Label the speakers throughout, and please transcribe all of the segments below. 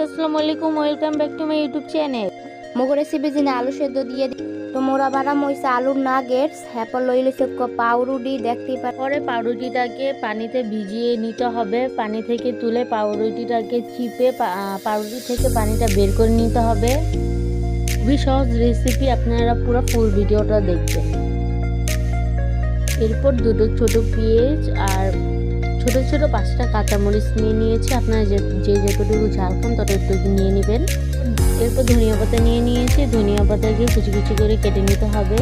Speaker 1: আসসালামু আলাইকুম, welcome back to my YouTube channel.
Speaker 2: মগো রেসিপি জিনে আলু সেদ্ধ দিয়ে তো মোরা বানাম হইছে আলুর নাগেটস হ্যাপর লইলেছে পাউরুটি দেখতেই পার।
Speaker 1: পরে পাউরুটিটাকে পানিতে ভিজিয়ে নিতে হবে। পানি থেকে তুলে পাউরুটিটাকে চিপে পাউরুটি থেকে পানিটা বের করে নিতে হবে। খুবই সহজ রেসিপি, আপনারা পুরো ফুল ভিডিওটা দেখবেন। এরপর দুটো ছোট পেঁয়াজ আর ছোট ছোট 5টা কাঁচামরিচ নিয়ে নিয়েছি। আপনারা যে যতটুকু ঝাল খান ততটুকু নিয়ে নেবেন। এরপর ধনিয়া পাতা নিয়ে নিয়েছি, ধনিয়া পাতাকে কুচি কুচি করে কেটে নিতে হবে।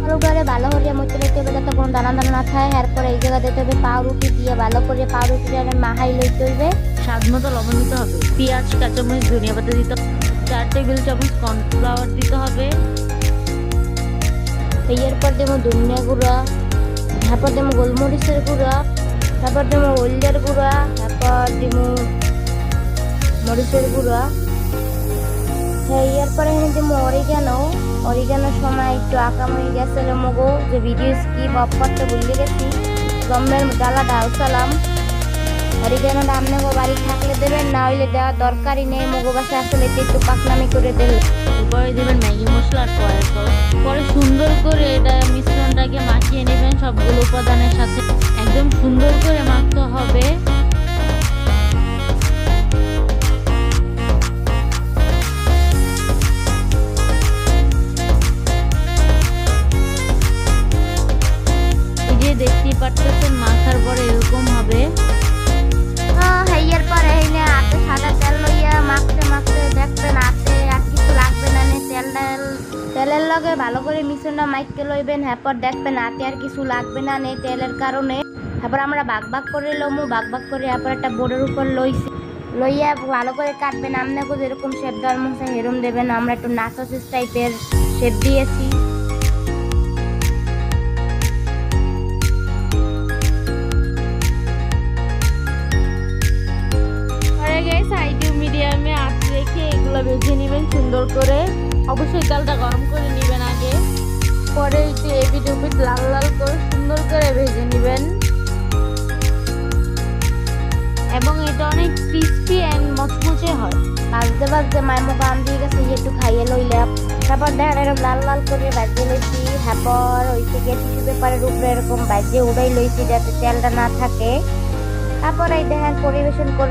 Speaker 2: আলুটারে ভালো করে মধ্যে রেখে হবে যাতে কোনো দানা দানা না থাকে। এরপরে এই জায়গা দিতে হবে পাউরুটি দিয়ে ভালো করে পাউরুটিটারে মাহাই লইতে হইবে।
Speaker 1: স্বাদ মতো লবণ দিতে হবে, পেঁয়াজ কাঁচামরিচ ধনিয়া পাতা দিতে হবে, 4 টেবিল চামচ কর্নফ্লাওয়ার দিতে হবে।
Speaker 2: এরপর দেবো ধনিয়া গুঁড়া, তারপর দেবো গোলমরিচের গুঁড়া, তারপর দেবো হলদের গুঁড়া, তারপর দেবো মরিচের গুঁড়া। এরপরে এখানে দেবো অরিগানোর সময় একটু আঁকাম হয়ে গেছে মগো, যে ভিডিও স্কিপ অফ করতে ভুলে গেছি। গমের ডালা ডালসালাম। অরিগানোটা আপনাকে বাড়ি থাকলে দেবেন, না হইলে দেওয়ার দরকারই নেই। মগো বাসা আসলে একটু পাকনামি করে দেবেন।
Speaker 1: পরে দেবেন ম্যাগি মশলা আর সয়া সস। পরে সুন্দর করে এটা মিশ্রণটাকে মাখিয়ে নেবেন সবগুলো উপাদানের সাথে। একদম সুন্দর করে মাখতে হবে। দেখতেই পারতেছেন মাখার পরে এরকম হবে।
Speaker 2: এরপরে হাতে সাদা তেল লইয়া মাখতে মাখতে দেখবেন হাতে আর কিছু লাগবে না। তেলের লগে ভালো করে মিশ্রণটা মাইকে লইবেন। হ্যাপর দেখবেন হাতে আর কিছু লাগবে না তেলের কারণে। তারপর আমরা ভাগ করে লমু, ভাগ করে তারপর একটা বোর্ডের উপর লইয়া ভালো করে কাটবেন। আপনাকে যেরকম শেপ দেওয়ার মন চাই এরকম দেবেন। আমরা একটু নাচোস টাইপের শেপ দিয়েছি।
Speaker 1: মিডিয়ামে আঁচ রেখে এগুলো ভেজে নেবেন সুন্দর করে। অবশ্যই তেলটা গরম করে নেবেন আগে। পরে এপিট ওপিট লাল লাল করে সুন্দর করে ভেজে নেবেন। এবং এটা অনেক ক্রিস্পি অ্যান্ড মচমচে হয়।
Speaker 2: ভাজতে মাইমো কাম দিয়ে গেছে, একটু খাইয়ে লইলে তারপর দেখেন এরকম লাল লাল করে ভাজিয়ে লইছি। তারপর ওইদিকে টিস্যু পেপারের উপরে এরকম ভাজিয়ে উড়াই লইছি যাতে তেলটা না থাকে। তারপর এই দেখেন পরিবেশন করে